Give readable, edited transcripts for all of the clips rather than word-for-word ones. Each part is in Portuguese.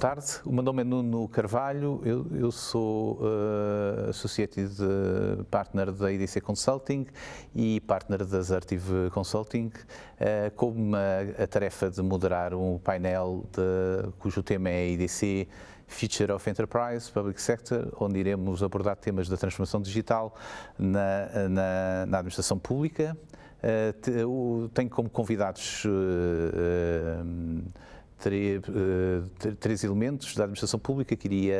tarde, o meu nome é Nuno Carvalho, eu sou Associated Partner da IDC Consulting e Partner da Assertive Consulting, com a tarefa de moderar um painel cujo tema é IDC Future of Enterprise Public Sector, onde iremos abordar temas da transformação digital na administração pública. Tenho como convidados três elementos da administração pública que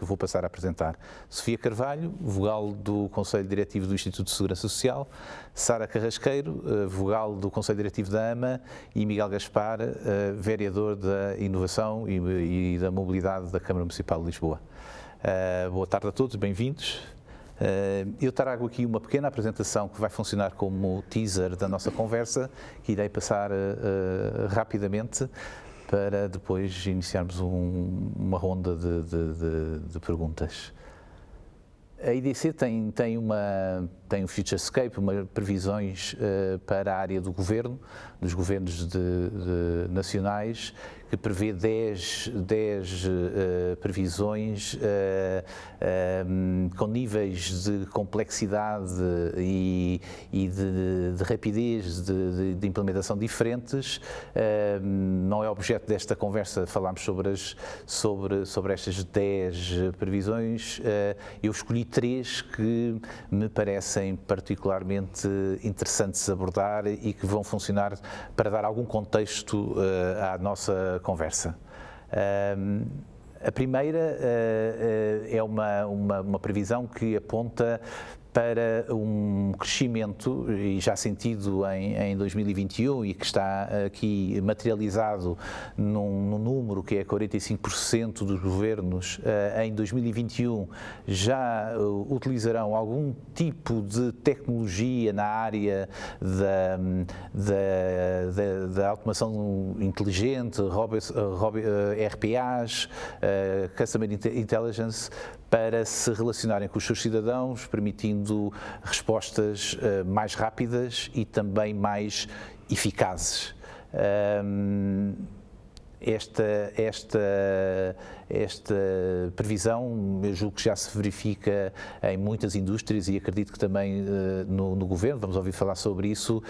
vou passar a apresentar. Sofia Carvalho, vogal do Conselho Diretivo do Instituto de Segurança Social, Sara Carrasqueiro, vogal do Conselho Diretivo da AMA e Miguel Gaspar, vereador da Inovação e da Mobilidade da Câmara Municipal de Lisboa. Boa tarde a todos, bem-vindos. Eu trago aqui uma pequena apresentação que vai funcionar como teaser da nossa conversa, que irei passar rapidamente para depois iniciarmos uma ronda de perguntas. A IDC tem um Futurescape, previsões para a área do governo, dos governos nacionais, que prevê 10 previsões com níveis de complexidade e de rapidez de implementação diferentes. Não é objeto desta conversa falarmos sobre estas 10 previsões. Eu escolhi 3 que me parecem particularmente interessantes abordar e que vão funcionar para dar algum contexto à nossa conversa. A primeira é uma previsão que aponta para um crescimento, e já sentido em 2021 e que está aqui materializado num número que é 45% dos governos em 2021 já utilizarão algum tipo de tecnologia na área da automação inteligente, RPAs, Customer Intelligence, para se relacionarem com os seus cidadãos, permitindo respostas mais rápidas e também mais eficazes. Esta previsão, eu julgo que já se verifica em muitas indústrias e acredito que também no governo, vamos ouvir falar sobre isso,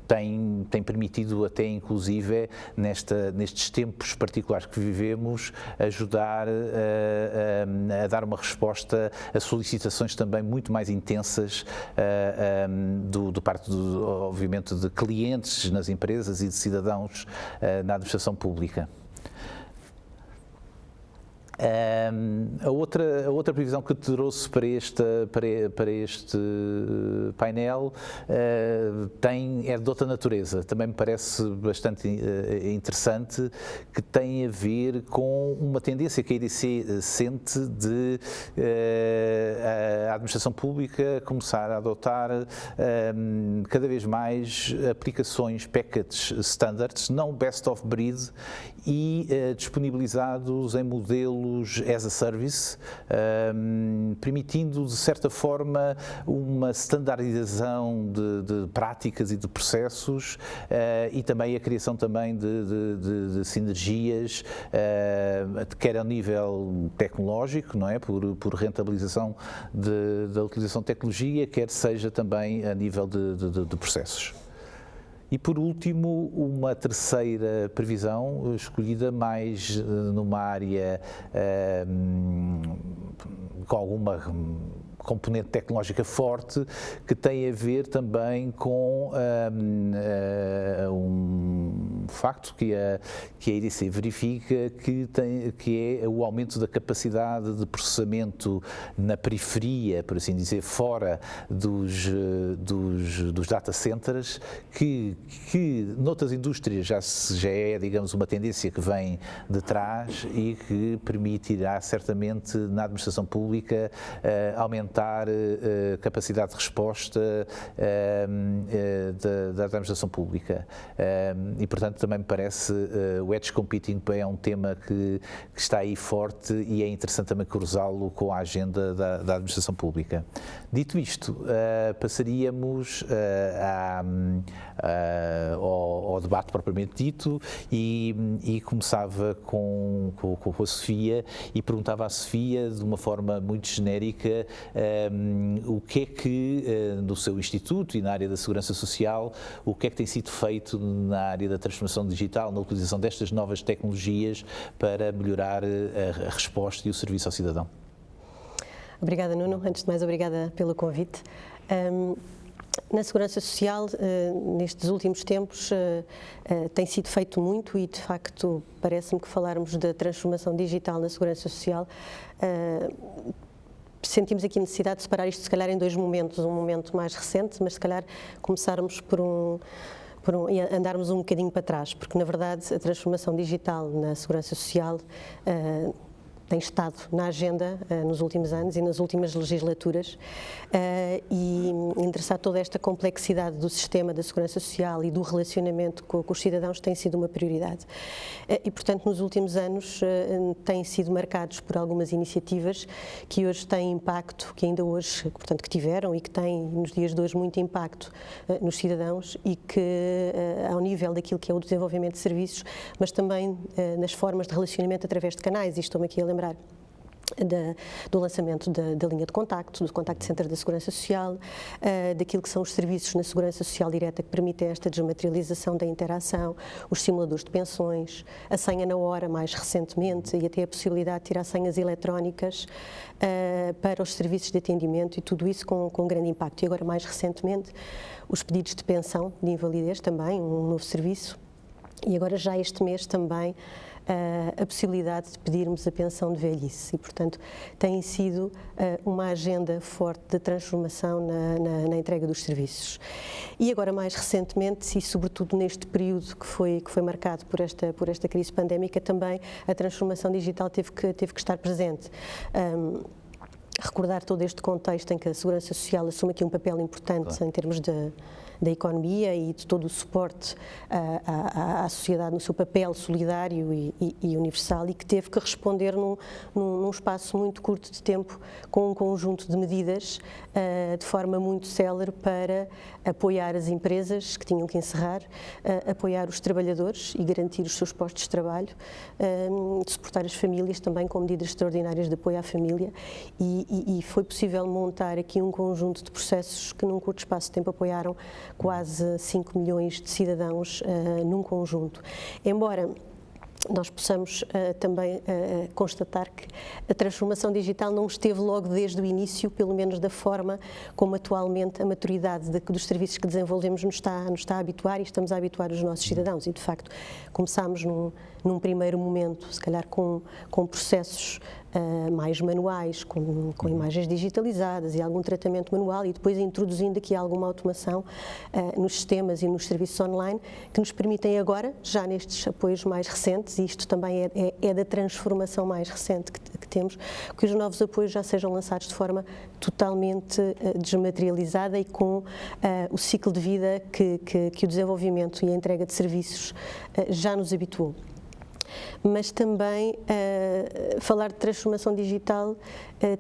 tem permitido até inclusive nestes tempos particulares que vivemos, ajudar a dar uma resposta a solicitações também muito mais intensas do parte, obviamente, de clientes nas empresas e de cidadãos na administração pública. A outra previsão que trouxe para este painel é de outra natureza, também me parece bastante interessante, que tem a ver com uma tendência que a IDC sente de a administração pública começar a adotar cada vez mais aplicações package standards, não best of breed, e disponibilizados em modelos as a service, permitindo de certa forma uma standardização de práticas e de processos e também a criação também de sinergias, quer a nível tecnológico, não é? Por rentabilização da utilização de tecnologia, quer seja também a nível de processos. E por último, uma terceira previsão, escolhida mais numa área com alguma componente tecnológica forte, que tem a ver também com um facto que a IDC verifica, que é o aumento da capacidade de processamento na periferia, por assim dizer, fora dos data centers, que noutras indústrias já é, digamos, uma tendência que vem de trás e que permitirá certamente na administração pública aumentar aumentar capacidade de resposta da administração pública. E, portanto, também me parece o edge computing é um tema que está aí forte e é interessante também cruzá-lo com a agenda da administração pública. Dito isto, passaríamos ao debate propriamente dito e começava com a Sofia e perguntava à Sofia, de uma forma muito genérica, o que é que, no seu instituto e na área da segurança social, o que é que tem sido feito na área da transformação digital, na utilização destas novas tecnologias para melhorar a resposta e o serviço ao cidadão. Obrigada, Nuno. Antes de mais, obrigada pelo convite. Na segurança social, nestes últimos tempos, tem sido feito muito e, de facto, parece-me que falarmos da transformação digital na segurança social, sentimos aqui a necessidade de separar isto, se calhar, em dois momentos. Um momento mais recente, mas, se calhar, começarmos e andarmos um bocadinho para trás, porque, na verdade, a transformação digital na segurança social tem estado na agenda nos últimos anos e nas últimas legislaturas, e endereçar toda esta complexidade do sistema da segurança social e do relacionamento com os cidadãos tem sido uma prioridade. E, portanto, nos últimos anos têm sido marcados por algumas iniciativas que hoje têm impacto, que ainda hoje, portanto, que tiveram e que têm nos dias de hoje muito impacto nos cidadãos e que, ao nível daquilo que é o desenvolvimento de serviços, mas também nas formas de relacionamento através de canais, e estou-me aqui a lembrar do lançamento da linha de contacto, do Contact Center da Segurança Social, daquilo que são os serviços na Segurança Social Direta que permitem esta desmaterialização da interação, os simuladores de pensões, a senha na hora, mais recentemente, e até a possibilidade de tirar senhas eletrónicas para os serviços de atendimento, e tudo isso com grande impacto. E agora, mais recentemente, os pedidos de pensão de invalidez também, um novo serviço, e agora já este mês também a possibilidade de pedirmos a pensão de velhice e, portanto, tem sido uma agenda forte de transformação na entrega dos serviços. E agora, mais recentemente, e sobretudo neste período que foi marcado por esta crise pandémica, também a transformação digital teve que estar presente. Recordar todo este contexto em que a segurança social assume aqui um papel importante, claro, em termos da economia e de todo o suporte à sociedade no seu papel solidário e universal, e que teve que responder num espaço muito curto de tempo com um conjunto de medidas de forma muito célere para apoiar as empresas que tinham que encerrar, apoiar os trabalhadores e garantir os seus postos de trabalho, suportar as famílias também com medidas extraordinárias de apoio à família, e foi possível montar aqui um conjunto de processos que num curto espaço de tempo apoiaram quase 5 milhões de cidadãos num conjunto. Embora nós possamos também constatar que a transformação digital não esteve logo desde o início, pelo menos da forma como atualmente a maturidade dos serviços que desenvolvemos nos está a habituar, e estamos a habituar os nossos cidadãos. E, de facto, começámos num primeiro momento, se calhar com processos mais manuais, com imagens digitalizadas e algum tratamento manual, e depois introduzindo aqui alguma automação nos sistemas e nos serviços online, que nos permitem agora, já nestes apoios mais recentes, e isto também é da transformação mais recente que temos, que os novos apoios já sejam lançados de forma totalmente desmaterializada e com o ciclo de vida que o desenvolvimento e a entrega de serviços já nos habituou. Mas também falar de transformação digital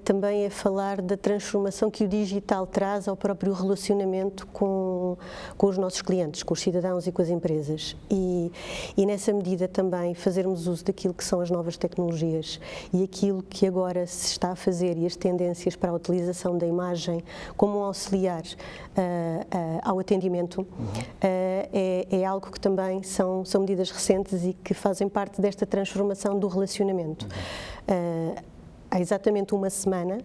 também é falar da transformação que o digital traz ao próprio relacionamento com os nossos clientes, com os cidadãos e com as empresas. E nessa medida também fazermos uso daquilo que são as novas tecnologias e aquilo que agora se está a fazer, e as tendências para a utilização da imagem como um auxiliar ao atendimento, é algo que também são medidas recentes e que fazem parte desta transformação do relacionamento. Há exatamente uma semana,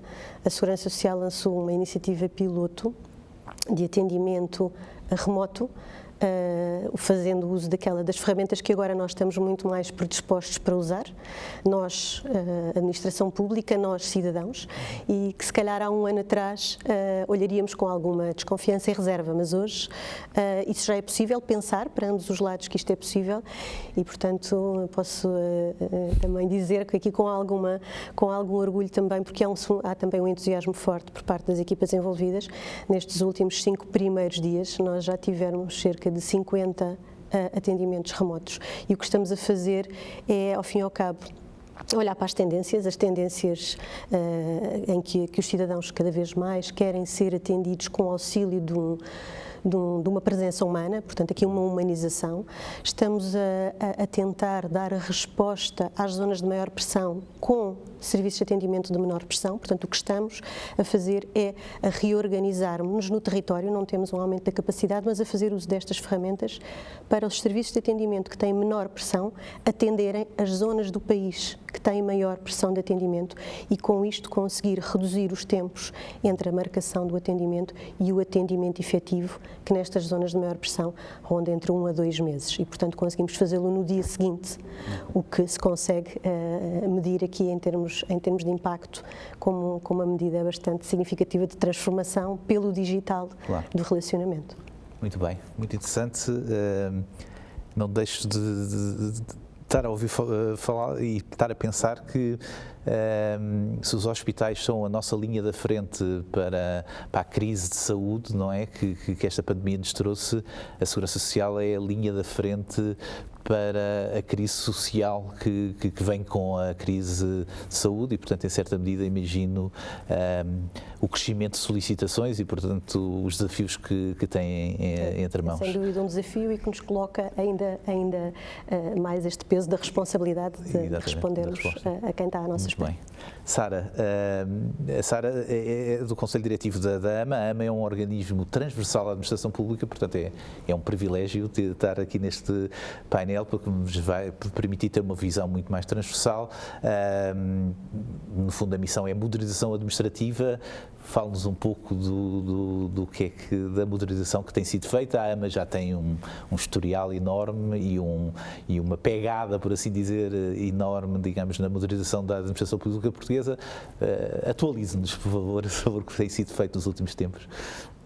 a Segurança Social lançou uma iniciativa piloto de atendimento remoto fazendo uso das ferramentas que agora nós estamos muito mais predispostos para usar, nós, administração pública, nós, cidadãos, e que se calhar há um ano atrás olharíamos com alguma desconfiança e reserva, mas hoje isso já é possível, pensar para ambos os lados que isto é possível, e portanto posso também dizer que aqui com algum orgulho também, porque há também um entusiasmo forte por parte das equipas envolvidas. Nestes últimos 5 primeiros dias nós já tivemos cerca de 50 atendimentos remotos, e o que estamos a fazer é, ao fim e ao cabo, olhar para as tendências em que os cidadãos cada vez mais querem ser atendidos com auxílio de uma presença humana, portanto aqui uma humanização. Estamos a tentar dar a resposta às zonas de maior pressão com serviços de atendimento de menor pressão, portanto o que estamos a fazer é a reorganizarmos-nos no território, não temos um aumento da capacidade, mas a fazer uso destas ferramentas para os serviços de atendimento que têm menor pressão atenderem as zonas do país que têm maior pressão de atendimento, e com isto conseguir reduzir os tempos entre a marcação do atendimento e o atendimento efetivo, que nestas zonas de maior pressão ronda entre 1 a 2 meses, e portanto conseguimos fazê-lo no dia seguinte, o que se consegue medir aqui em termos de impacto como uma medida bastante significativa de transformação pelo digital, claro, do relacionamento. Muito bem, muito interessante. Não deixo de estar a ouvir falar e estar a pensar que se os hospitais são a nossa linha da frente para a crise de saúde, não é? Que esta pandemia nos trouxe, a Segurança Social é a linha da frente para a crise social que vem com a crise de saúde, e portanto em certa medida imagino o crescimento de solicitações e portanto os desafios que têm entre mãos. Sem dúvida um desafio, e que nos coloca ainda mais este peso da responsabilidade de respondermos a quem está à nossa espera. Muito bem. Sara, a Sara é do Conselho Diretivo da AMA. A AMA é um organismo transversal à administração pública, portanto é um privilégio estar aqui neste painel, porque nos vai permitir ter uma visão muito mais transversal. No fundo, a missão é a modernização administrativa. Fale-nos um pouco do que é da modernização que tem sido feita. A AMA já tem um historial enorme e uma pegada, por assim dizer, enorme, digamos, na modernização da administração pública portuguesa. Atualize-nos, por favor, sobre o que tem sido feito nos últimos tempos.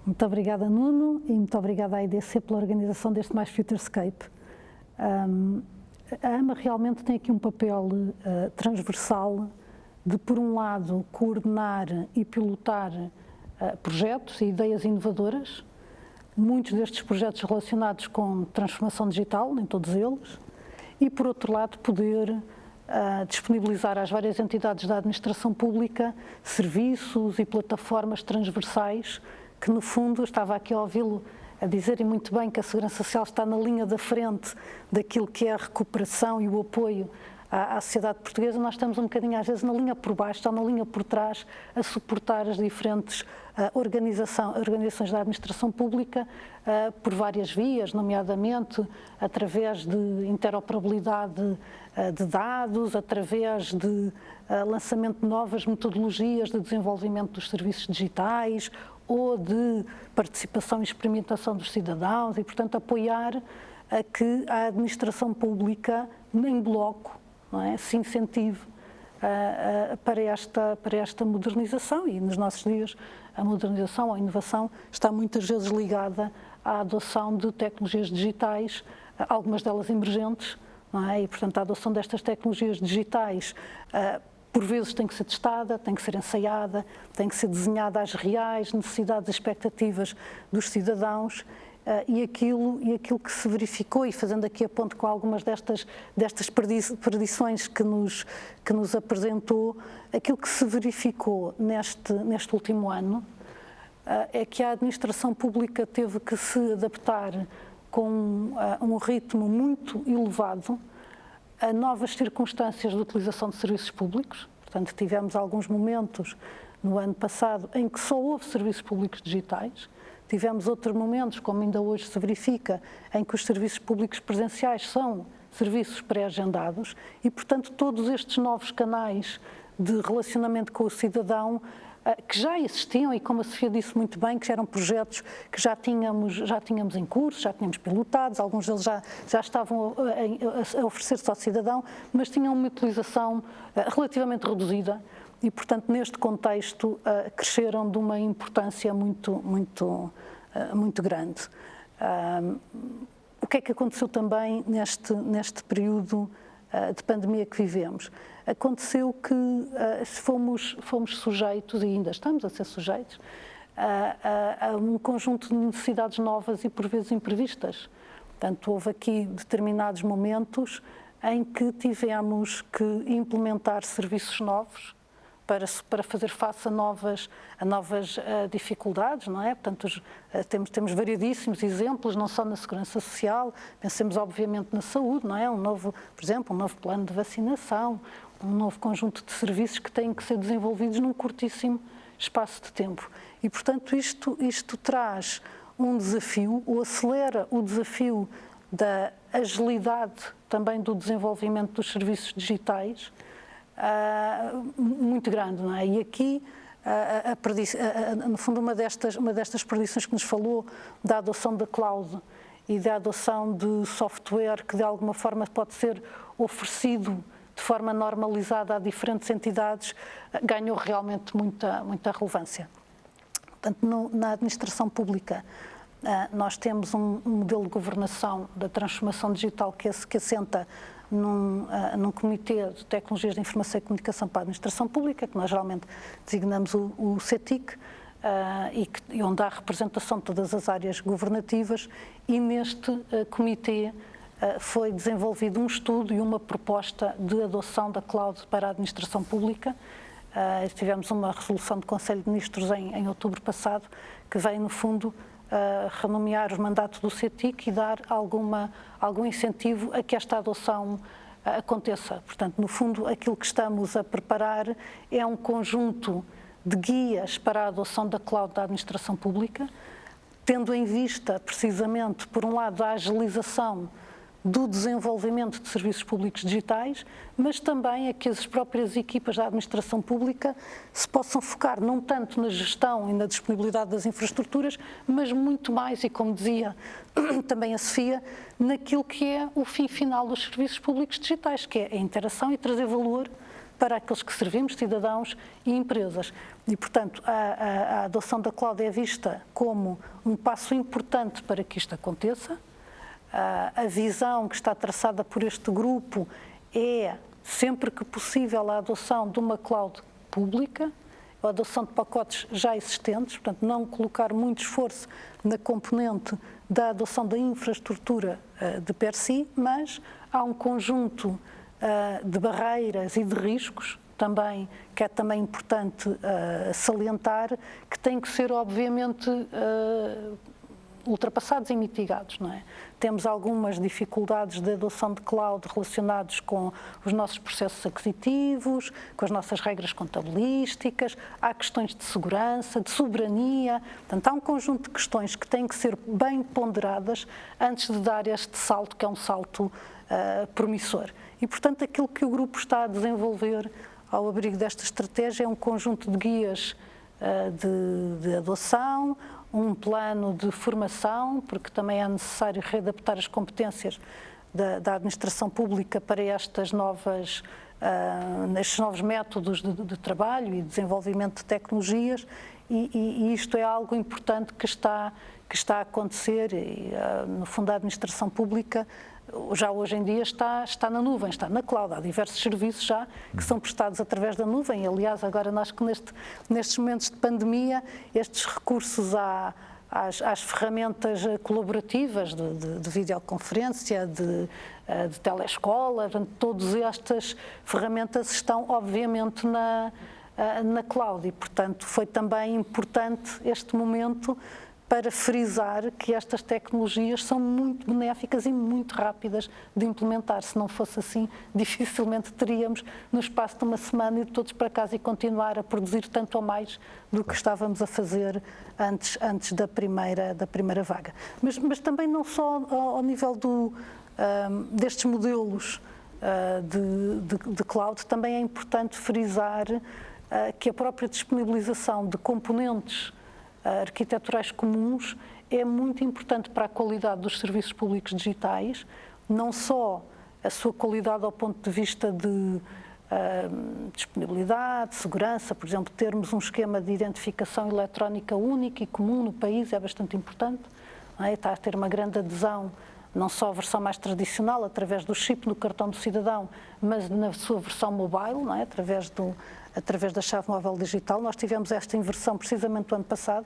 Muito obrigada, Nuno, e muito obrigada à IDC pela organização deste Mais Futurescape. A AMA realmente tem aqui um papel transversal de, por um lado, coordenar e pilotar projetos e ideias inovadoras, muitos destes projetos relacionados com transformação digital, nem todos eles, e, por outro lado, poder disponibilizar às várias entidades da administração pública serviços e plataformas transversais que, no fundo, estava aqui a ouvi-lo a dizerem muito bem que a Segurança Social está na linha da frente daquilo que é a recuperação e o apoio à sociedade portuguesa. Nós estamos um bocadinho, às vezes, na linha por baixo, ou na linha por trás, a suportar as diferentes organizações da administração pública por várias vias, nomeadamente através de interoperabilidade de dados, através de lançamento de novas metodologias de desenvolvimento dos serviços digitais ou de participação e experimentação dos cidadãos, e, portanto, apoiar a que a administração pública, em bloco, não é, se incentive para esta modernização. E nos nossos dias a modernização, a inovação está muitas vezes ligada à adoção de tecnologias digitais, algumas delas emergentes, não é? E, portanto, a adoção destas tecnologias digitais por vezes tem que ser testada, tem que ser ensaiada, tem que ser desenhada às reais necessidades e expectativas dos cidadãos. E aquilo que se verificou, e fazendo aqui a ponte com algumas destas predições que nos apresentou, aquilo que se verificou neste último ano é que a administração pública teve que se adaptar com um ritmo muito elevado a novas circunstâncias de utilização de serviços públicos. Portanto, tivemos alguns momentos no ano passado em que só houve serviços públicos digitais. Tivemos outros momentos, como ainda hoje se verifica, em que os serviços públicos presenciais são serviços pré-agendados, e, portanto, todos estes novos canais de relacionamento com o cidadão que já existiam e, como a Sofia disse muito bem, que eram projetos que já tínhamos em curso, já tínhamos pilotados, alguns deles já estavam a oferecer-se ao cidadão, mas tinham uma utilização relativamente reduzida e, portanto, neste contexto, cresceram de uma importância muito grande. O que é que aconteceu também neste período de pandemia que vivemos? Aconteceu que fomos sujeitos, e ainda estamos a ser sujeitos, a um conjunto de necessidades novas e por vezes imprevistas. Portanto, houve aqui determinados momentos em que tivemos que implementar serviços novos para fazer face a novas dificuldades, não é? Portanto, temos variedíssimos exemplos, não só na segurança social, pensemos obviamente na saúde, não é? Por exemplo, um novo plano de vacinação, um novo conjunto de serviços que têm que ser desenvolvidos num curtíssimo espaço de tempo. E, portanto, isto traz um desafio, ou acelera o desafio da agilidade também do desenvolvimento dos serviços digitais, muito grande, não é? E aqui, no fundo, uma destas perdições que nos falou da adoção da cloud e da adoção de software que de alguma forma pode ser oferecido de forma normalizada a diferentes entidades, ganhou realmente muita relevância. Portanto, na administração pública, nós temos um modelo de governação da transformação digital que assenta num comitê de tecnologias de informação e comunicação para a administração pública, que nós geralmente designamos o CETIC, e onde há representação de todas as áreas governativas, e neste comitê foi desenvolvido um estudo e uma proposta de adoção da cloud para a administração pública. Tivemos uma resolução do Conselho de Ministros em outubro passado, que veio, no fundo, renomear o mandato do CETIC e dar algum incentivo a que esta adoção aconteça. Portanto, no fundo, aquilo que estamos a preparar é um conjunto de guias para a adoção da cloud da administração pública, tendo em vista, precisamente, por um lado, a agilização do desenvolvimento de serviços públicos digitais, mas também a que as próprias equipas da administração pública se possam focar não tanto na gestão e na disponibilidade das infraestruturas, mas muito mais, e como dizia também a Sofia, naquilo que é o fim final dos serviços públicos digitais, que é a interação e trazer valor para aqueles que servimos, cidadãos e empresas. E, portanto, a adoção da cloud é vista como um passo importante para que isto aconteça. A visão que está traçada por este grupo é, sempre que possível, a adoção de uma cloud pública, a adoção de pacotes já existentes, portanto, não colocar muito esforço na componente da adoção da infraestrutura de per si, mas há um conjunto de barreiras e de riscos também, que é também importante salientar, que têm que ser, obviamente, ultrapassados e mitigados, não é? Temos algumas dificuldades de adoção de cloud relacionados com os nossos processos aquisitivos, com as nossas regras contabilísticas, há questões de segurança, de soberania, portanto, há um conjunto de questões que têm que ser bem ponderadas antes de dar este salto, que é um salto promissor. E, portanto, aquilo que o grupo está a desenvolver ao abrigo desta estratégia é um conjunto de guias de adoção, um plano de formação, porque também é necessário readaptar as competências da administração pública para estes novos métodos de trabalho e desenvolvimento de tecnologias, e isto é algo importante que está a acontecer, e, no fundo, a administração pública já hoje em dia está na nuvem, está na cloud. Há diversos serviços já que são prestados através da nuvem. Aliás, agora nós que nestes momentos de pandemia, estes recursos às ferramentas colaborativas de videoconferência, de telescola, todas estas ferramentas estão, obviamente, na cloud. E, portanto, foi também importante este momento para frisar que estas tecnologias são muito benéficas e muito rápidas de implementar. Se não fosse assim, dificilmente teríamos, no espaço de uma semana, ir todos para casa e continuar a produzir tanto ou mais do que estávamos a fazer antes da primeira vaga. Mas também não só ao nível destes modelos de cloud, também é importante frisar que a própria disponibilização de componentes arquiteturais comuns é muito importante para a qualidade dos serviços públicos digitais, não só a sua qualidade ao ponto de vista de disponibilidade, segurança, por exemplo, termos um esquema de identificação eletrónica único e comum no país é bastante importante, não é? Está a ter uma grande adesão, não só a versão mais tradicional, através do chip no cartão do cidadão, mas na sua versão mobile, não é? Através da chave móvel digital. Nós tivemos esta inversão precisamente no ano passado,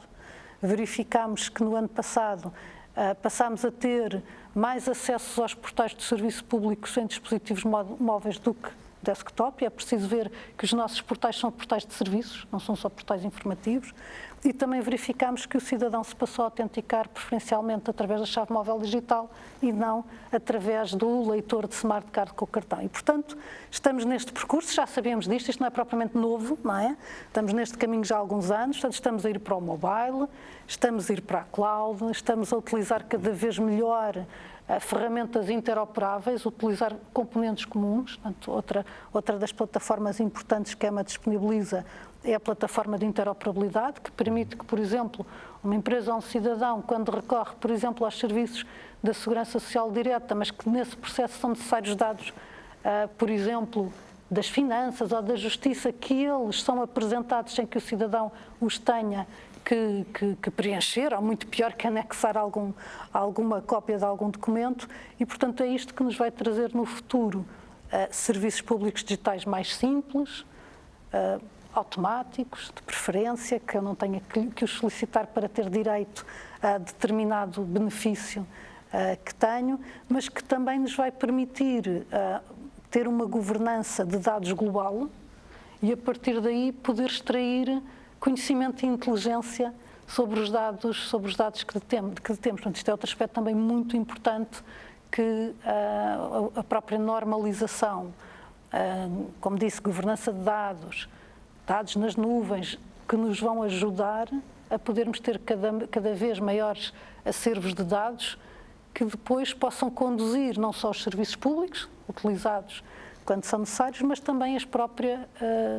verificámos que no ano passado passámos a ter mais acessos aos portais de serviço público em dispositivos móveis do que desktop, e é preciso ver que os nossos portais são portais de serviços, não são só portais informativos, e também verificámos que o cidadão se passou a autenticar preferencialmente através da chave móvel digital e não através do leitor de smart card com o cartão. E, portanto, estamos neste percurso, já sabemos disto, isto não é propriamente novo, não é? Estamos neste caminho já há alguns anos, portanto, estamos a ir para o mobile, estamos a ir para a cloud, estamos a utilizar cada vez melhor ferramentas interoperáveis, utilizar componentes comuns. Portanto, outra das plataformas importantes que a EMA disponibiliza é a plataforma de interoperabilidade, que permite que, por exemplo, uma empresa ou um cidadão, quando recorre, por exemplo, aos serviços da Segurança Social direta, mas que nesse processo são necessários dados, por exemplo, das finanças ou da justiça, que eles são apresentados sem que o cidadão os tenha que preencher, ou muito pior, que anexar alguma cópia de algum documento, e, portanto, é isto que nos vai trazer no futuro serviços públicos digitais mais simples, automáticos, de preferência, que eu não tenha que os solicitar para ter direito a determinado benefício que tenho, mas que também nos vai permitir ter uma governança de dados global e, a partir daí, poder extrair conhecimento e inteligência sobre os dados que detemos. Portanto, isto é outro aspecto também muito importante, que a própria normalização, como disse, governança de dados nas nuvens, que nos vão ajudar a podermos ter cada vez maiores acervos de dados que depois possam conduzir não só os serviços públicos utilizados quando são necessários, mas também a própria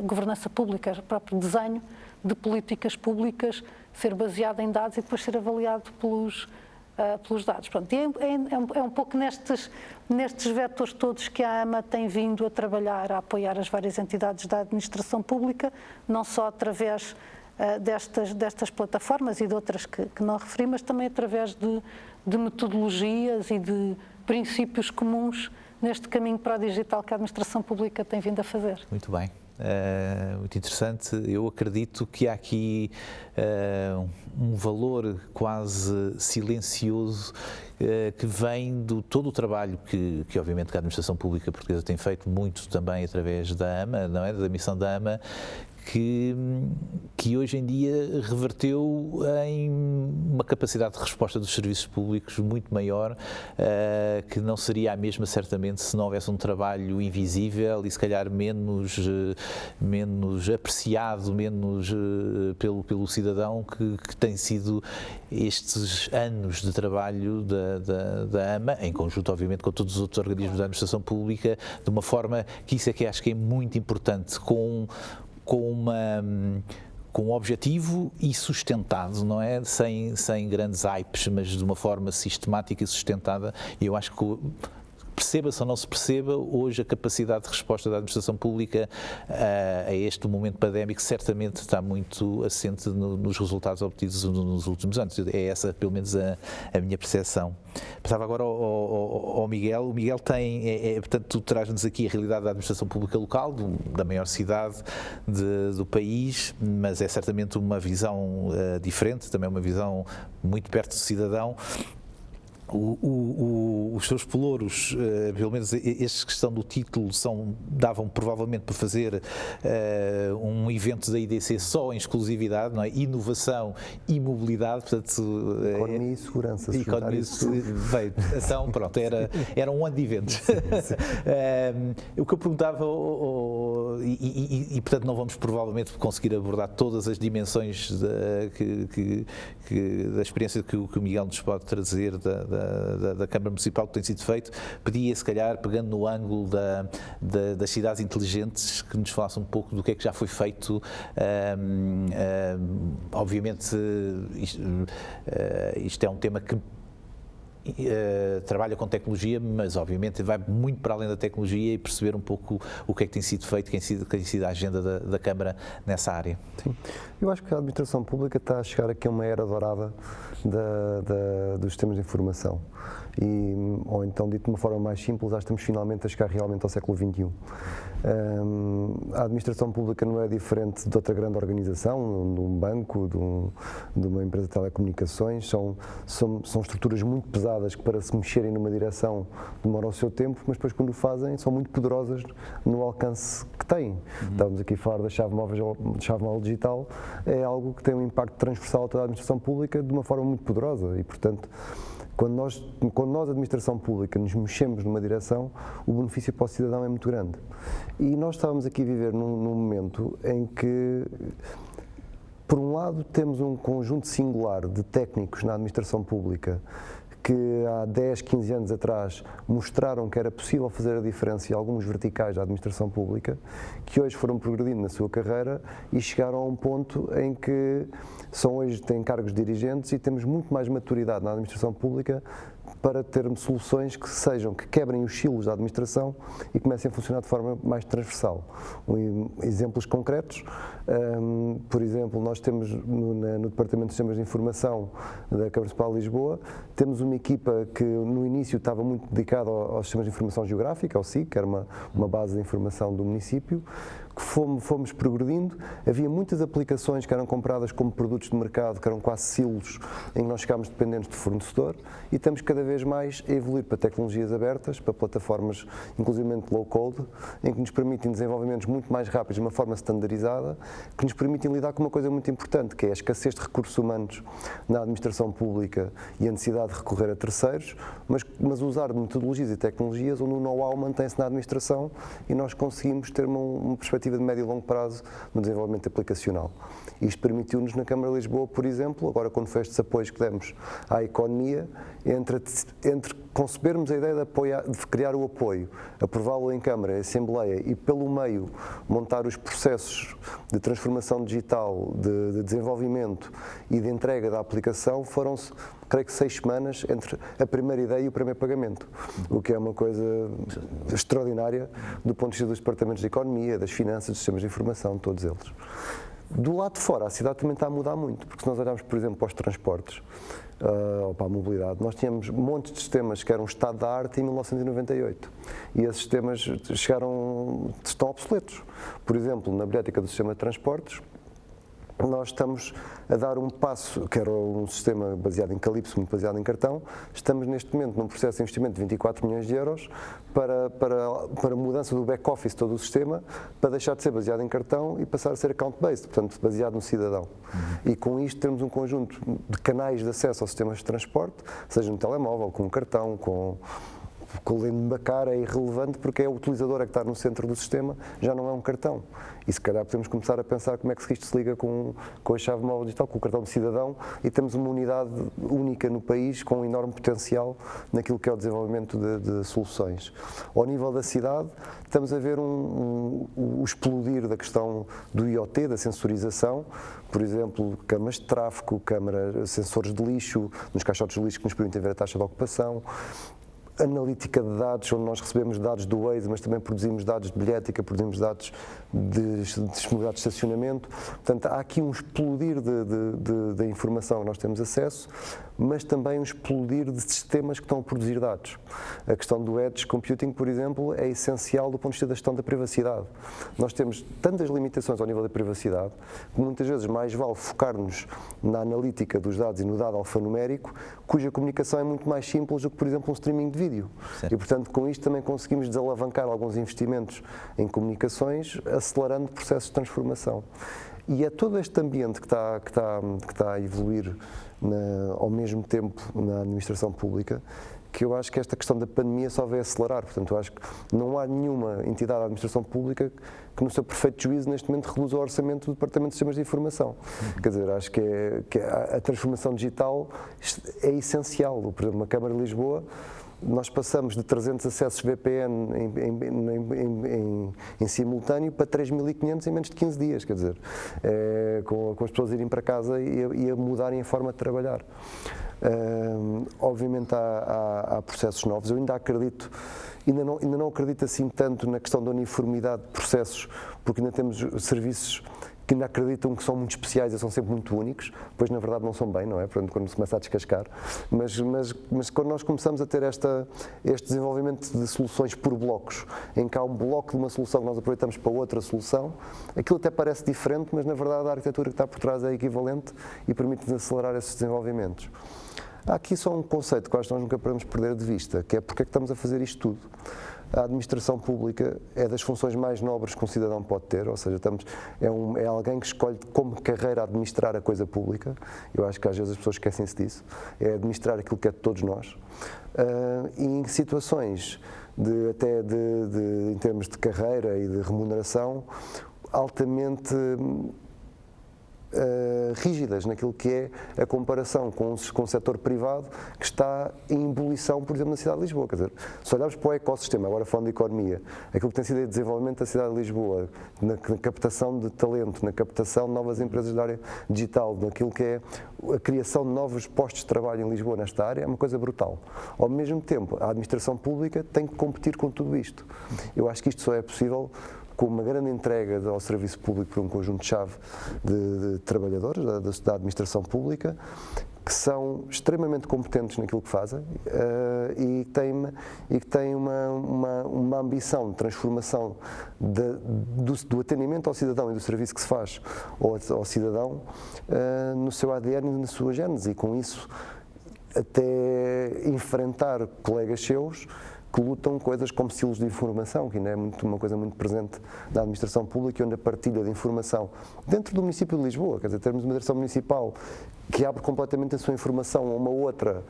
governança pública, o próprio desenho de políticas públicas ser baseado em dados e depois ser avaliado pelos dados. Pronto, é um pouco nestes vetores todos que a AMA tem vindo a trabalhar, a apoiar as várias entidades da administração pública, não só através destas plataformas e de outras que não referi, mas também através de metodologias e de princípios comuns neste caminho para o digital que a administração pública tem vindo a fazer. Muito bem. Muito interessante. Eu acredito que há aqui um valor quase silencioso que vem de todo o trabalho que obviamente que a administração pública portuguesa tem feito muito também através da AMA, não é? Da missão da AMA, que hoje em dia reverteu em uma capacidade de resposta dos serviços públicos muito maior, que não seria a mesma certamente se não houvesse um trabalho invisível e se calhar menos apreciado, menos pelo cidadão, que tem sido estes anos de trabalho da AMA, em conjunto obviamente com todos os outros organismos da administração pública, de uma forma que isso é que acho que é muito importante, com um objetivo e sustentado, não é? Sem grandes hypes, mas de uma forma sistemática e sustentada. E eu acho que, perceba-se ou não se perceba, hoje a capacidade de resposta da administração pública a este momento pandémico certamente está muito assente nos resultados obtidos nos últimos anos. É essa, pelo menos, a minha percepção. Passava agora ao Miguel. O Miguel portanto, tu traz-nos aqui a realidade da administração pública local, da maior cidade do país, mas é certamente uma visão diferente, também uma visão muito perto do cidadão. Os seus pelouros, pelo menos estes que estão do título, davam provavelmente para fazer um evento da IDC só em exclusividade, não é? Inovação e mobilidade, portanto... Economia e segurança. Então, pronto, era um ano de eventos. O que eu perguntava, portanto não vamos provavelmente conseguir abordar todas as dimensões da experiência que o Miguel nos pode trazer da Câmara Municipal que tem sido feito, pedia, se calhar, pegando no ângulo das cidades inteligentes, que nos falasse um pouco do que é que já foi feito. Obviamente, isto é um tema que trabalha com tecnologia, mas obviamente vai muito para além da tecnologia, e perceber um pouco o que é que tem sido feito, quem tem sido a agenda da Câmara nessa área. Sim, eu acho que a administração pública está a chegar aqui a uma era dourada dos sistemas de informação. Ou então, dito de uma forma mais simples, acho que estamos finalmente a chegar realmente ao século XXI. A administração pública não é diferente de outra grande organização, de um banco, de uma empresa de telecomunicações. São estruturas muito pesadas que, para se mexerem numa direção, demoram o seu tempo, mas depois, quando o fazem, são muito poderosas no alcance que têm. Estamos aqui a falar da chave móvel digital, é algo que tem um impacto transversal a toda a administração pública de uma forma muito poderosa, e, portanto, quando nós, administração pública, nos mexemos numa direção, o benefício para o cidadão é muito grande. E nós estávamos aqui a viver num momento em que, por um lado, temos um conjunto singular de técnicos na administração pública que há 10, 15 anos atrás mostraram que era possível fazer a diferença em alguns verticais da administração pública, que hoje foram progredindo na sua carreira e chegaram a um ponto em que hoje têm cargos dirigentes, e temos muito mais maturidade na administração pública para termos soluções que quebrem os silos da administração e comecem a funcionar de forma mais transversal. Exemplos concretos, por exemplo, nós temos no Departamento de Sistemas de Informação da Câmara Municipal de Lisboa, temos uma equipa que no início estava muito dedicada aos sistemas de informação geográfica, ao SIG, que era uma base de informação do município, que fomos progredindo. Havia muitas aplicações que eram compradas como produtos de mercado, que eram quase silos, em que nós ficámos dependentes do fornecedor, e estamos cada vez mais a evoluir para tecnologias abertas, para plataformas, inclusivamente low-code, em que nos permitem desenvolvimentos muito mais rápidos, de uma forma standardizada, que nos permitem lidar com uma coisa muito importante, que é a escassez de recursos humanos na administração pública e a necessidade de recorrer a terceiros, mas usar metodologias e tecnologias onde o know-how mantém-se na administração e nós conseguimos ter uma perspectiva de médio e longo prazo no desenvolvimento aplicacional. Isto permitiu-nos na Câmara de Lisboa, por exemplo, agora quando foi estes apoios que demos à economia, entre concebermos a ideia de criar o apoio, aprová-lo em Câmara, em Assembleia, e pelo meio montar os processos de transformação digital, de desenvolvimento e de entrega da aplicação, foram-se, creio que 6 semanas entre a primeira ideia e o primeiro pagamento, o que é uma coisa extraordinária do ponto de vista dos departamentos de economia, das finanças, dos sistemas de informação, todos eles. Do lado de fora, a cidade também está a mudar muito, porque se nós olharmos, por exemplo, para os transportes ou para a mobilidade, nós tínhamos montes de sistemas que eram estado da arte em 1998 e esses sistemas estão obsoletos. Por exemplo, na bilhética do sistema de transportes, nós estamos a dar um passo, que era um sistema baseado em Calypso, muito baseado em cartão. Estamos neste momento num processo de investimento de 24 milhões de euros para a mudança do back-office de todo o sistema, para deixar de ser baseado em cartão e passar a ser account-based, portanto baseado no cidadão. E com isto temos um conjunto de canais de acesso aos sistemas de transporte, seja no telemóvel, com um cartão, com o lendo da cara, é irrelevante, porque é o utilizador que está no centro do sistema, já não é um cartão. E se calhar podemos começar a pensar como é que isto se liga com a chave móvel digital, com o cartão de cidadão, e temos uma unidade única no país com um enorme potencial naquilo que é o desenvolvimento de soluções. Ao nível da cidade, estamos a ver o explodir da questão do IoT, da sensorização, por exemplo, câmaras de tráfego, sensores de lixo, nos caixotes de lixo que nos permitem ver a taxa de ocupação, analítica de dados, onde nós recebemos dados do Waze, mas também produzimos dados de bilhética, produzimos dados de disponibilidade de estacionamento. Portanto, há aqui um explodir da informação que nós temos acesso, mas também um explodir de sistemas que estão a produzir dados. A questão do edge computing, por exemplo, é essencial do ponto de vista da gestão da privacidade. Nós temos tantas limitações ao nível da privacidade que muitas vezes mais vale focar-nos na analítica dos dados e no dado alfanumérico, cuja comunicação é muito mais simples do que, por exemplo, um streaming de vídeo. Certo. E, portanto, com isto também conseguimos desalavancar alguns investimentos em comunicações, acelerando processos de transformação. E é todo este ambiente que está a evoluir ao mesmo tempo na administração pública, que eu acho que esta questão da pandemia só vai acelerar. Portanto, eu acho que não há nenhuma entidade da administração pública que, no seu perfeito juízo, neste momento, reduza o orçamento do Departamento de Sistemas de Informação. Quer dizer, acho que a transformação digital é essencial. Por exemplo, na Câmara de Lisboa, nós passamos de 300 acessos VPN em simultâneo para 3.500 em menos de 15 dias, quer dizer, com as pessoas irem para casa e a mudarem a forma de trabalhar. Obviamente há processos novos, eu ainda acredito, ainda não acredito assim tanto na questão da uniformidade de processos, porque ainda temos serviços que ainda acreditam que são muito especiais e são sempre muito únicos, pois na verdade não são bem, não é? Portanto, quando se começa a descascar. Mas quando nós começamos a ter este desenvolvimento de soluções por blocos, em que há um bloco de uma solução que nós aproveitamos para outra solução, aquilo até parece diferente, mas na verdade a arquitetura que está por trás é equivalente e permite-nos acelerar esses desenvolvimentos. Há aqui só um conceito que nós nunca podemos perder de vista, que é porque é que estamos a fazer isto tudo. A administração pública é das funções mais nobres que um cidadão pode ter, ou seja, é alguém que escolhe como carreira administrar a coisa pública. Eu acho que às vezes as pessoas esquecem-se disso. É administrar aquilo que é de todos nós. E em situações em termos de carreira e de remuneração, altamente rígidas naquilo que é a comparação com o setor privado que está em ebulição, por exemplo, na cidade de Lisboa. Quer dizer, se olharmos para o ecossistema, agora falando de economia, aquilo que tem sido o desenvolvimento da cidade de Lisboa, na captação de talento, na captação de novas empresas da área digital, naquilo que é a criação de novos postos de trabalho em Lisboa nesta área, é uma coisa brutal. Ao mesmo tempo, a administração pública tem que competir com tudo isto. Eu acho que isto só é possível com uma grande entrega ao serviço público por um conjunto-chave de trabalhadores da administração pública que são extremamente competentes naquilo que fazem e que têm uma ambição de transformação do atendimento ao cidadão e do serviço que se faz ao cidadão no seu ADN e na sua gênese, e com isso até enfrentar colegas seus que lutam coisas como silos de informação, que ainda é uma coisa muito presente na administração pública, onde a partilha de informação dentro do município de Lisboa, quer dizer, termos uma direção municipal que abre completamente a sua informação a uma outra,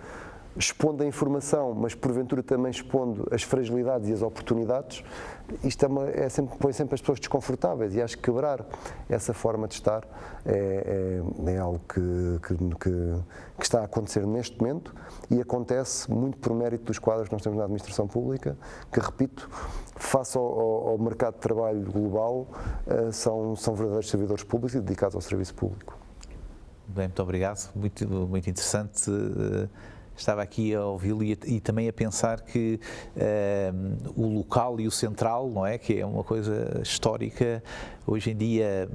expondo a informação, mas porventura também expondo as fragilidades e as oportunidades, isto põe sempre as pessoas desconfortáveis, e acho que quebrar essa forma de estar é algo que está a acontecer neste momento e acontece muito por mérito dos quadros que nós temos na administração pública, que, repito, face ao mercado de trabalho global, são verdadeiros servidores públicos e dedicados ao serviço público. Bem, muito obrigado, muito interessante. Estava aqui a ouvi-lo e também a pensar que o local e o central, não é? Que é uma coisa histórica, hoje em dia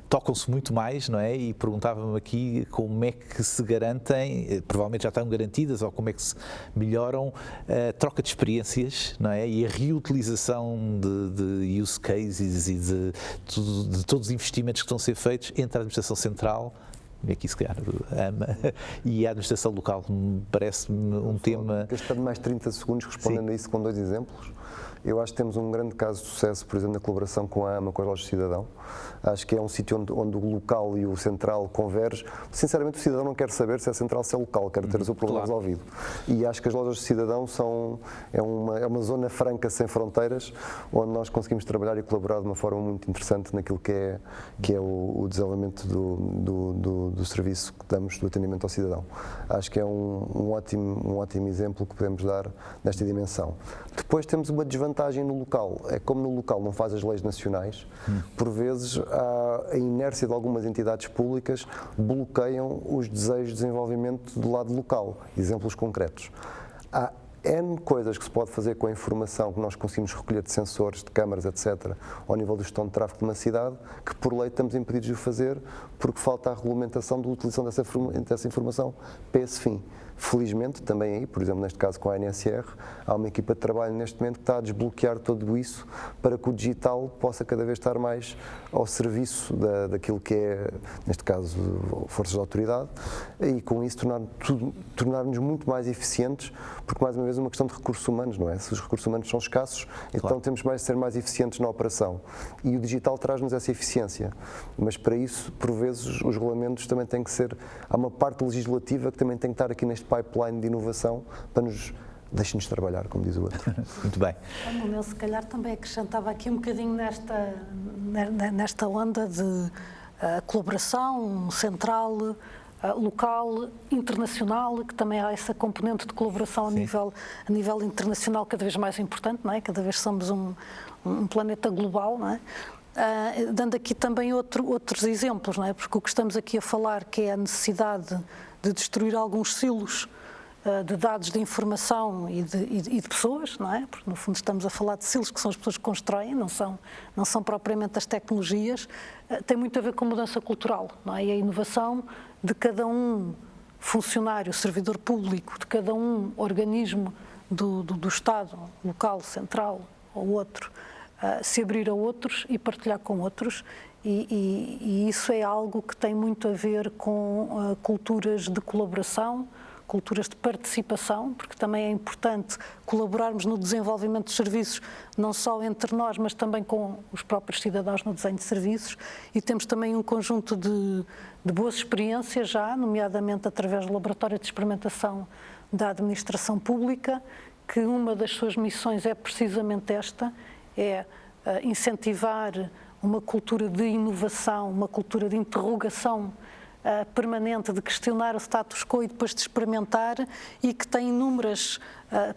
tocam-se muito mais, não é? E perguntava-me aqui como é que se garantem, provavelmente já estão garantidas, ou como é que se melhoram a troca de experiências, não é? E a reutilização de use cases e de todos os investimentos que estão a ser feitos entre a administração central, e aqui se calhar e a administração local, parece-me um tema... Gastando mais 30 segundos respondendo a isso com 2 exemplos. Eu acho que temos um grande caso de sucesso, por exemplo, na colaboração com a AMA, com as lojas de cidadão. Acho que é um sítio onde o local e o central convergem. Sinceramente, o cidadão não quer saber se é central ou se é local, quer ter o seu problema resolvido. E acho que as lojas de cidadão é uma zona franca, sem fronteiras, onde nós conseguimos trabalhar e colaborar de uma forma muito interessante naquilo que é o desenvolvimento do serviço que damos, do atendimento ao cidadão. Acho que é um ótimo exemplo que podemos dar nesta dimensão. Depois temos uma desvantagem no local. É como no local não faz as leis nacionais, por vezes a inércia de algumas entidades públicas bloqueiam os desejos de desenvolvimento do lado local. Exemplos concretos. Há N coisas que se pode fazer com a informação que nós conseguimos recolher de sensores, de câmaras, etc., ao nível da gestão de tráfego de uma cidade, que por lei estamos impedidos de o fazer porque falta a regulamentação da utilização dessa informação para esse fim. Felizmente, também aí, por exemplo, neste caso com a ANSR, há uma equipa de trabalho neste momento que está a desbloquear tudo isso para que o digital possa cada vez estar mais ao serviço daquilo que é, neste caso, forças de autoridade, e com isso tornar-nos muito mais eficientes, porque mais uma vez vezes uma questão de recursos humanos, não é? Se os recursos humanos são escassos, então temos de ser mais eficientes na operação. E o digital traz-nos essa eficiência. Mas para isso, por vezes, os regulamentos também têm que ser... Há uma parte legislativa que também tem que estar aqui neste pipeline de inovação para nos... Deixe-nos trabalhar, como diz o outro. Muito bem. Eu, se calhar, também acrescentava aqui um bocadinho nesta onda de colaboração central, local, internacional, que também há essa componente de colaboração a nível internacional cada vez mais importante, não é? Cada vez somos um planeta global, não é? Dando aqui também outros exemplos, não é? Porque o que estamos aqui a falar, que é a necessidade de destruir alguns silos de dados, de informação e de pessoas, não é? Porque no fundo estamos a falar de silos que são as pessoas que constroem, não são propriamente as tecnologias, tem muito a ver com mudança cultural, não é? E a inovação de cada um funcionário, servidor público, de cada um organismo do Estado, local, central ou outro, se abrir a outros e partilhar com outros, e isso é algo que tem muito a ver com culturas de colaboração, culturas de participação, porque também é importante colaborarmos no desenvolvimento de serviços, não só entre nós, mas também com os próprios cidadãos no desenho de serviços, e temos também um conjunto de boas experiências já, nomeadamente através do Laboratório de Experimentação da Administração Pública, que uma das suas missões é precisamente esta, é incentivar uma cultura de inovação, uma cultura de interrogação permanente, de questionar o status quo e depois de experimentar, e que tem inúmeras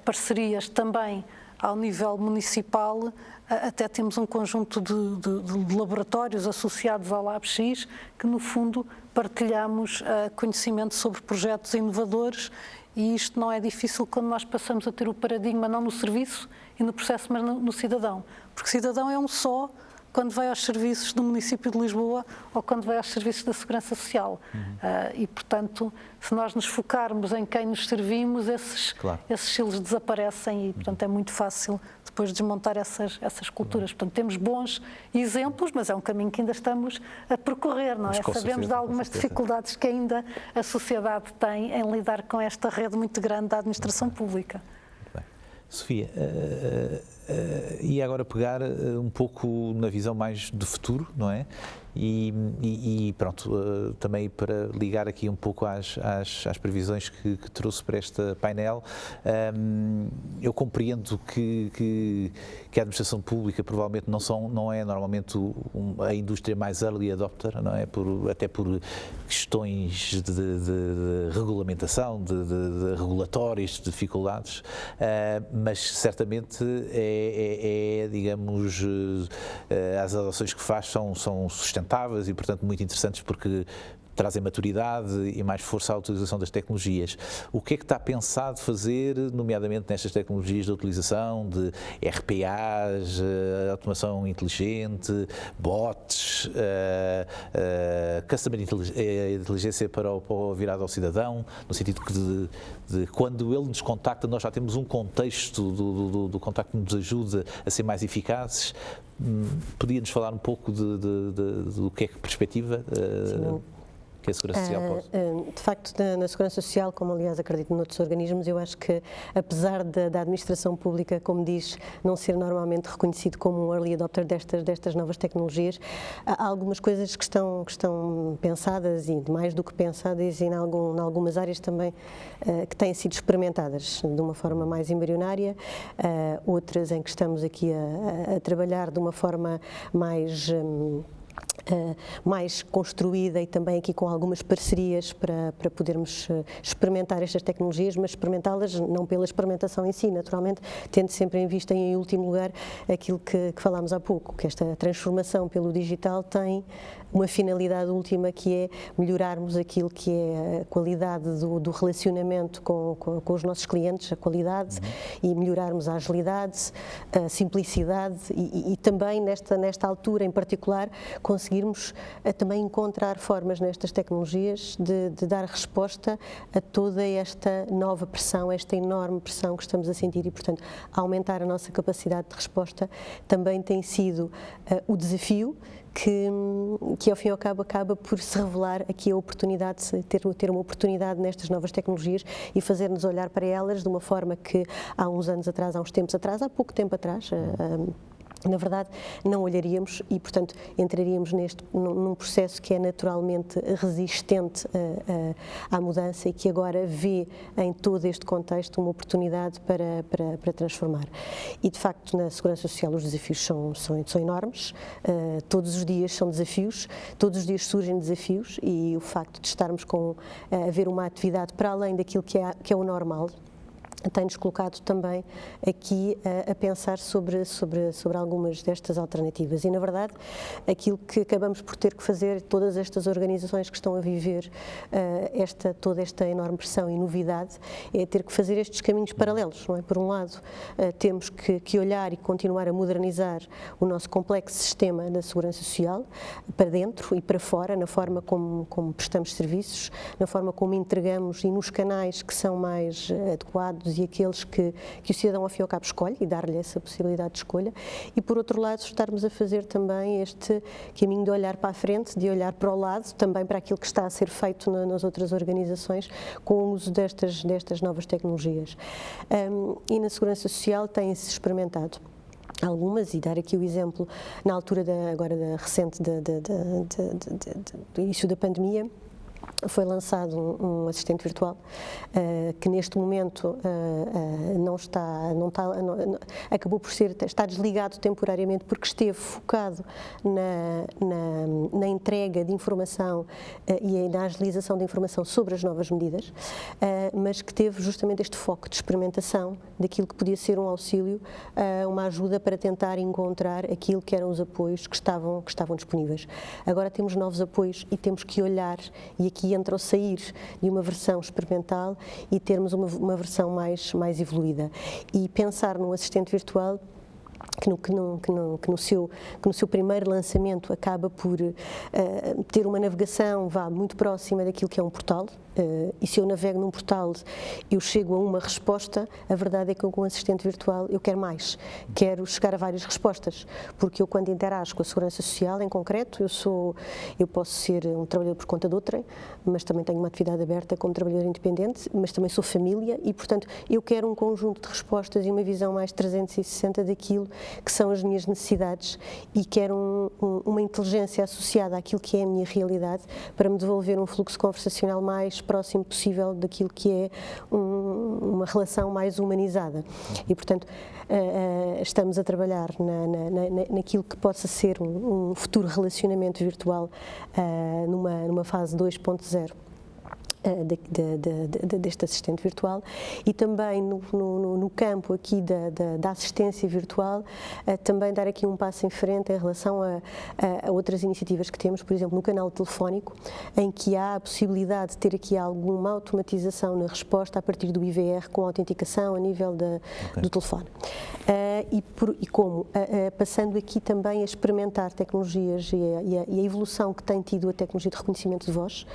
parcerias também ao nível municipal. Até temos um conjunto de laboratórios associados ao LabX que, no fundo, partilhamos conhecimento sobre projetos inovadores, e isto não é difícil quando nós passamos a ter o paradigma não no serviço e no processo, mas no cidadão. Porque cidadão é um só quando vai aos serviços do município de Lisboa ou quando vai aos serviços da Segurança Social. E, portanto, se nós nos focarmos em quem nos servimos, esses silos desaparecem e, portanto, é muito fácil depois desmontar essas culturas. Portanto, temos bons exemplos, mas é um caminho que ainda estamos a percorrer, não é? Sabemos de algumas dificuldades que ainda a sociedade tem em lidar com esta rede muito grande da administração pública. Sofia, e agora pegar um pouco na visão mais do futuro, não é? E pronto, também para ligar aqui um pouco às previsões que trouxe para este painel, eu compreendo que a administração pública provavelmente não é normalmente a indústria mais early adopter, não é? Até por questões de regulamentação, de regulatórios, de dificuldades, mas certamente digamos, as adoções que faz são sustentáveis e, portanto, muito interessantes porque trazem maturidade e mais força à utilização das tecnologias. O que é que está pensado fazer, nomeadamente nestas tecnologias de utilização de RPAs, automação inteligente, bots, customer inteligência para o virado ao cidadão, no sentido que de quando ele nos contacta, nós já temos um contexto do contacto que nos ajuda a ser mais eficazes. Podia-nos falar um pouco do que é que perspectiva? Que a Segurança Social pode? De facto, na Segurança Social, como aliás acredito noutros organismos, eu acho que, apesar da administração pública, como diz, não ser normalmente reconhecido como um early adopter destas novas tecnologias, há algumas coisas que estão pensadas, e mais do que pensadas, e em algumas áreas também que têm sido experimentadas de uma forma mais embrionária, outras em que estamos aqui a trabalhar de uma forma mais construída e também aqui com algumas parcerias para podermos experimentar estas tecnologias, mas experimentá-las não pela experimentação em si, naturalmente, tendo sempre em vista, em último lugar, aquilo que falámos há pouco, que esta transformação pelo digital tem uma finalidade última, que é melhorarmos aquilo que é a qualidade do relacionamento com os nossos clientes, a qualidade, e melhorarmos a agilidade, a simplicidade e também nesta altura em particular conseguir conseguirmos também encontrar formas nestas tecnologias de dar resposta a toda esta nova pressão, esta enorme pressão que estamos a sentir e, portanto, aumentar a nossa capacidade de resposta também tem sido o desafio que ao fim e ao cabo acaba por se revelar aqui a oportunidade, ter uma oportunidade nestas novas tecnologias e fazer-nos olhar para elas de uma forma que há uns anos atrás, há uns tempos atrás, há pouco tempo atrás, na verdade, não olharíamos e, portanto, entraríamos num processo que é naturalmente resistente à mudança e que agora vê em todo este contexto uma oportunidade para transformar. E, de facto, na Segurança Social os desafios são enormes, todos os dias são desafios, todos os dias surgem desafios e o facto de estarmos a ver uma atividade para além daquilo que é o normal, tem-nos colocado também aqui a pensar sobre algumas destas alternativas e, na verdade, aquilo que acabamos por ter que fazer, todas estas organizações que estão a viver toda esta enorme pressão e novidade, é ter que fazer estes caminhos paralelos, não é? Por um lado, temos que olhar e continuar a modernizar o nosso complexo sistema da Segurança Social, para dentro e para fora, na forma como prestamos serviços, na forma como entregamos e nos canais que são mais adequados e aqueles que o cidadão ao fim e ao cabo escolhe e dar-lhe essa possibilidade de escolha e, por outro lado, estarmos a fazer também este caminho de olhar para a frente, de olhar para o lado, também para aquilo que está a ser feito nas outras organizações com o uso destas novas tecnologias. E na Segurança Social tem-se experimentado algumas, e dar aqui o exemplo, na altura recente do início da pandemia, foi lançado um assistente virtual que neste momento acabou por estar desligado temporariamente porque esteve focado na entrega de informação e na agilização de informação sobre as novas medidas, mas que teve justamente este foco de experimentação daquilo que podia ser um auxílio, uma ajuda para tentar encontrar aquilo que eram os apoios que estavam disponíveis. Agora temos novos apoios e temos que olhar, e aqui entra o sair de uma versão experimental e termos uma versão mais evoluída. E pensar num assistente virtual que no seu primeiro lançamento acaba por ter uma navegação muito próxima daquilo que é um portal, e se eu navego num portal eu chego a uma resposta, a verdade é que com um assistente virtual eu quero mais, quero chegar a várias respostas, porque eu quando interajo com a Segurança Social em concreto, eu posso ser um trabalhador por conta de outrem, mas também tenho uma atividade aberta como trabalhador independente, mas também sou família e, portanto, eu quero um conjunto de respostas e uma visão mais 360 daquilo que são as minhas necessidades e quero uma inteligência associada àquilo que é a minha realidade para me devolver um fluxo conversacional mais próximo possível daquilo que é uma relação mais humanizada. E, portanto, estamos a trabalhar naquilo que possa ser um futuro relacionamento virtual numa fase 2.0. Deste assistente virtual e também no campo aqui da assistência virtual também dar aqui um passo em frente em relação a outras iniciativas que temos, por exemplo, no canal telefónico, em que há a possibilidade de ter aqui alguma automatização na resposta a partir do IVR com autenticação a nível do telefone. Passando aqui também a experimentar tecnologias e a evolução que tem tido a tecnologia de reconhecimento de voz,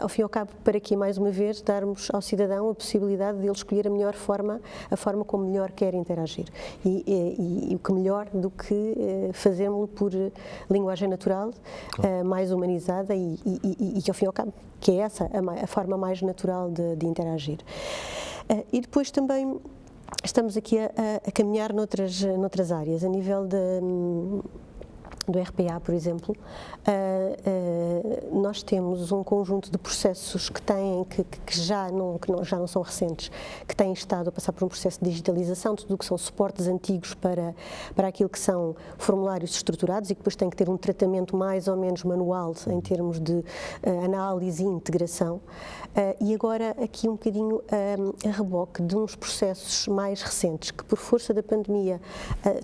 ao fim e ao cabo, para que, mais uma vez, darmos ao cidadão a possibilidade de ele escolher a melhor forma, a forma como melhor quer interagir. E o que melhor do que fazermos-lo por linguagem natural, mais humanizada e que, ao fim e ao cabo, que é essa a forma mais natural de interagir. E depois também estamos aqui a caminhar noutras áreas, a nível do RPA, por exemplo, nós temos um conjunto de processos que já não são recentes, que têm estado a passar por um processo de digitalização de tudo o que são suportes antigos para aquilo que são formulários estruturados e que depois têm que ter um tratamento mais ou menos manual em termos de análise e integração. E agora aqui um bocadinho a reboque de uns processos mais recentes que, por força da pandemia,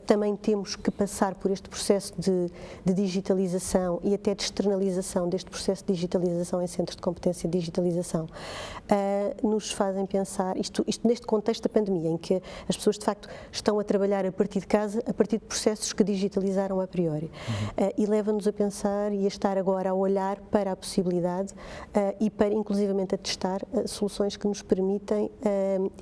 também temos que passar por este processo de de digitalização e até de externalização deste processo de digitalização em centros de competência de digitalização, nos fazem pensar, isto neste contexto da pandemia, em que as pessoas de facto estão a trabalhar a partir de casa, a partir de processos que digitalizaram a priori. E leva-nos a pensar e a estar agora a olhar para a possibilidade e para inclusivamente a testar soluções que nos permitem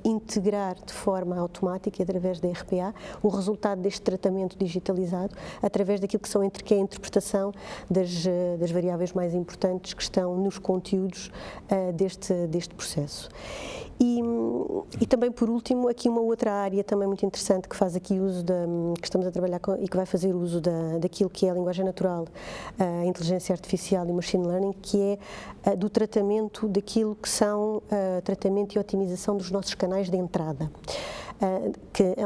integrar de forma automática, através da RPA, o resultado deste tratamento digitalizado, através daquilo que é a interpretação das variáveis mais importantes que estão nos conteúdos deste processo. E também, por último, aqui uma outra área também muito interessante que faz aqui uso que estamos a trabalhar e que vai fazer uso daquilo que é a linguagem natural, a inteligência artificial e o machine learning, que é do tratamento daquilo que são tratamento e otimização dos nossos canais de entrada.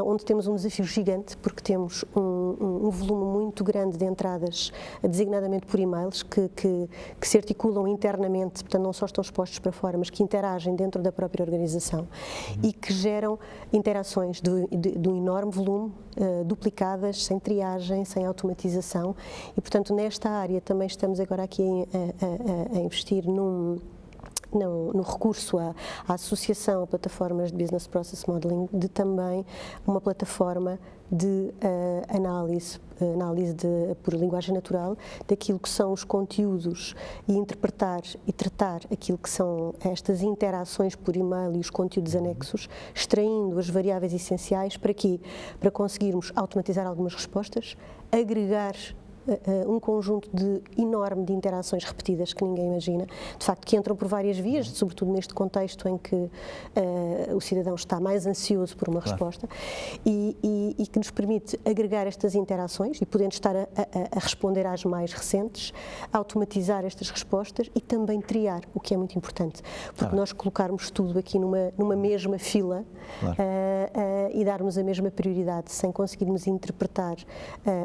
Onde temos um desafio gigante, porque temos um volume muito grande de entradas, designadamente por e-mails, que se articulam internamente, portanto não só estão expostos para fora, mas que interagem dentro da própria organização e que geram interações de um enorme volume, duplicadas, sem triagem, sem automatização, e portanto nesta área também estamos agora aqui a investir no recurso à associação a plataformas de Business Process Modeling, de também uma plataforma de análise por linguagem natural daquilo que são os conteúdos e interpretar e tratar aquilo que são estas interações por e-mail e os conteúdos anexos, extraindo as variáveis essenciais para quê? Para conseguirmos automatizar algumas respostas, agregar um conjunto enorme de interações repetidas que ninguém imagina, de facto que entram por várias vias, sobretudo neste contexto em que o cidadão está mais ansioso por uma resposta e que nos permite agregar estas interações e podendo estar a responder às mais recentes, automatizar estas respostas e também triar, o que é muito importante, porque nós colocarmos tudo aqui numa mesma fila e darmos a mesma prioridade sem conseguirmos interpretar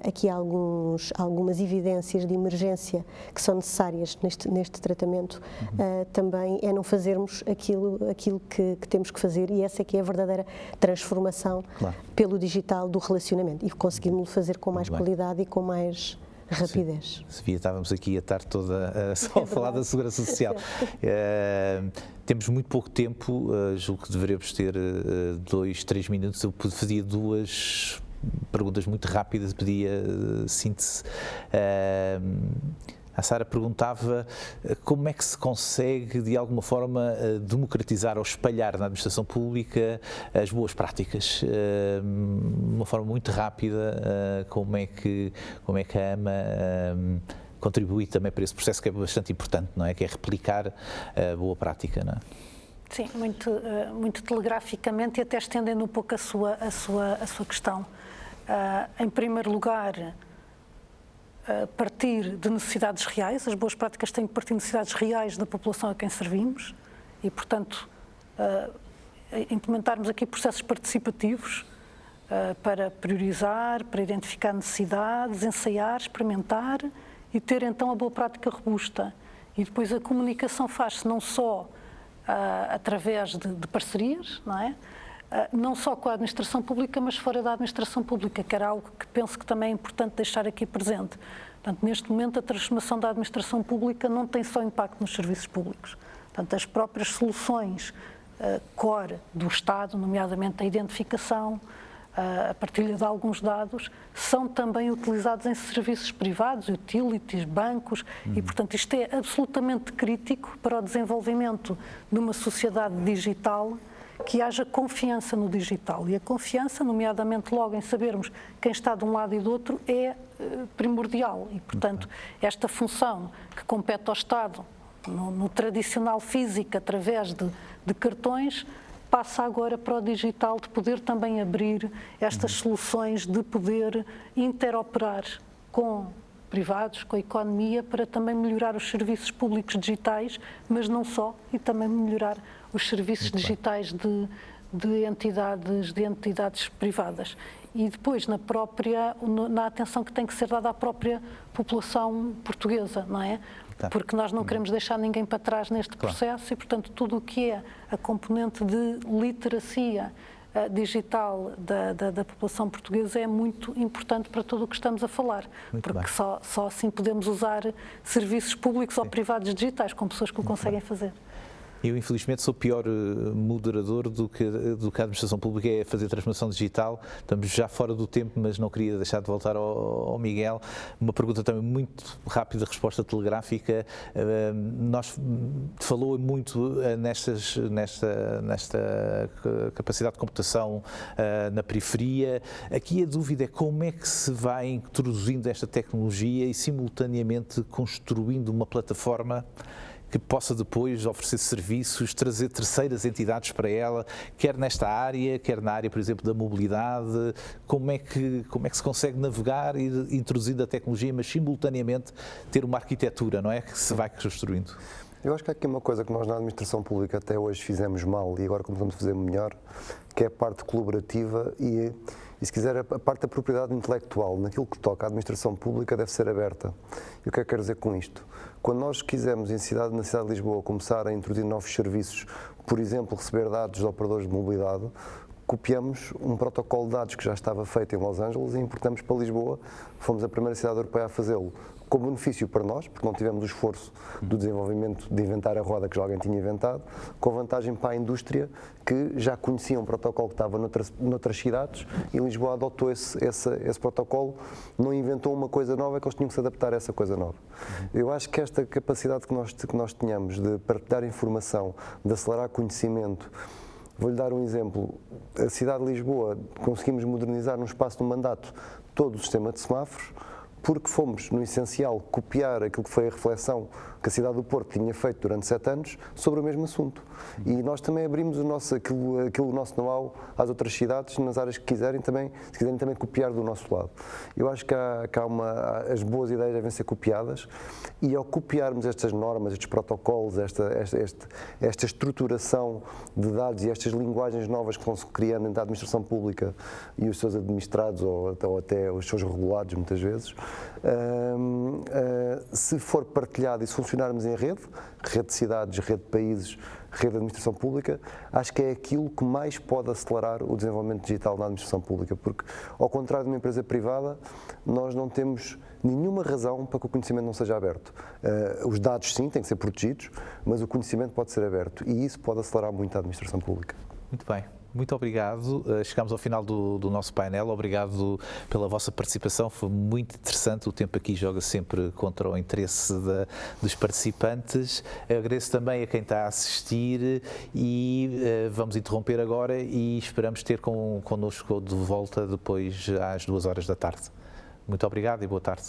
aqui algumas evidências de emergência que são necessárias neste tratamento, também é não fazermos aquilo que temos que fazer, e essa é que é a verdadeira transformação pelo digital do relacionamento, e conseguirmos fazer com mais qualidade e com mais rapidez. Sofia, estávamos aqui a estar toda só a falar da segurança social. Temos muito pouco tempo, julgo que deveríamos ter 2-3 minutos. Eu fazia duas perguntas muito rápidas, pedia síntese. A Sara perguntava como é que se consegue, de alguma forma, democratizar ou espalhar na administração pública as boas práticas, de uma forma muito rápida, como é que a AMA contribui também para esse processo que é bastante importante, não é? Que é replicar a boa prática, não é? Sim, muito telegraficamente e até estendendo um pouco a sua questão. Em primeiro lugar, partir de necessidades reais, as boas práticas têm que partir de necessidades reais da população a quem servimos e, portanto, implementarmos aqui processos participativos para priorizar, para identificar necessidades, ensaiar, experimentar e ter então a boa prática robusta. E depois a comunicação faz-se não só através de parcerias, não é? Não só com a administração pública, mas fora da administração pública, que era algo que penso que também é importante deixar aqui presente. Portanto, neste momento, a transformação da administração pública não tem só impacto nos serviços públicos. Portanto, as próprias soluções core do Estado, nomeadamente a identificação, a partilha de alguns dados, são também utilizados em serviços privados, utilities, bancos, e, portanto, isto é absolutamente crítico para o desenvolvimento de uma sociedade digital, que haja confiança no digital. E a confiança, nomeadamente logo em sabermos quem está de um lado e do outro, é primordial. E, portanto, esta função que compete ao Estado, no tradicional físico, através de cartões, passa agora para o digital, de poder também abrir estas soluções, de poder interoperar com privados, com a economia, para também melhorar os serviços públicos digitais, mas não só, e também melhorar os serviços digitais de entidades privadas. E depois na atenção que tem que ser dada à própria população portuguesa, não é? Porque nós não queremos deixar ninguém para trás neste processo e, portanto, tudo o que é a componente de literacia digital da população portuguesa é muito importante para tudo o que estamos a falar, Muito porque bem. só assim podemos usar serviços públicos ou privados digitais, com pessoas que o conseguem fazer. Eu, infelizmente, sou pior moderador do que a administração pública é fazer transformação digital. Estamos já fora do tempo, mas não queria deixar de voltar ao Miguel. Uma pergunta também muito rápida, resposta telegráfica. Nós falou muito nesta capacidade de computação na periferia. Aqui a dúvida é como é que se vai introduzindo esta tecnologia e simultaneamente construindo uma plataforma que possa depois oferecer serviços, trazer terceiras entidades para ela, quer nesta área, quer na área, por exemplo, da mobilidade. Como é que se consegue navegar e introduzindo a tecnologia, mas simultaneamente ter uma arquitetura, não é, que se vai construindo? Eu acho que há aqui uma coisa que nós na administração pública até hoje fizemos mal e agora começamos a fazer melhor, que é a parte colaborativa e se quiser, a parte da propriedade intelectual, naquilo que toca à administração pública, deve ser aberta. E o que é que quero dizer com isto? Quando nós quisermos, na cidade de Lisboa, começar a introduzir novos serviços, por exemplo, receber dados de operadores de mobilidade, copiamos um protocolo de dados que já estava feito em Los Angeles e importamos para Lisboa. Fomos a primeira cidade europeia a fazê-lo, com benefício para nós, porque não tivemos o esforço do desenvolvimento de inventar a roda que já alguém tinha inventado, com vantagem para a indústria, que já conhecia um protocolo que estava noutras cidades e Lisboa adotou esse protocolo, não inventou uma coisa nova, é que eles tinham que se adaptar a essa coisa nova. Eu acho que esta capacidade que nós tenhamos de partilhar informação, de acelerar conhecimento. Vou-lhe dar um exemplo. A cidade de Lisboa conseguimos modernizar num espaço de um mandato todo o sistema de semáforos, porque fomos, no essencial, copiar aquilo que foi a reflexão que a cidade do Porto tinha feito durante 7 anos sobre o mesmo assunto. E nós também abrimos o nosso know-how às outras cidades, nas áreas que quiserem também, se quiserem também copiar do nosso lado. Eu acho que as boas ideias devem ser copiadas e ao copiarmos estas normas, estes protocolos, esta estruturação de dados e estas linguagens novas que vão-se criando dentro da administração pública e os seus administrados ou até os seus regulados, muitas vezes, se for partilhado e se funcionarmos em rede de cidades, rede de países, rede de administração pública, acho que é aquilo que mais pode acelerar o desenvolvimento digital na administração pública, porque, ao contrário de uma empresa privada, nós não temos nenhuma razão para que o conhecimento não seja aberto. Os dados, sim, têm que ser protegidos, mas o conhecimento pode ser aberto e isso pode acelerar muito a administração pública. Muito bem. Muito obrigado. Chegamos ao final do nosso painel. Obrigado pela vossa participação. Foi muito interessante. O tempo aqui joga sempre contra o interesse dos participantes. Eu agradeço também a quem está a assistir e vamos interromper agora e esperamos ter connosco de volta depois às 14h. Muito obrigado e boa tarde.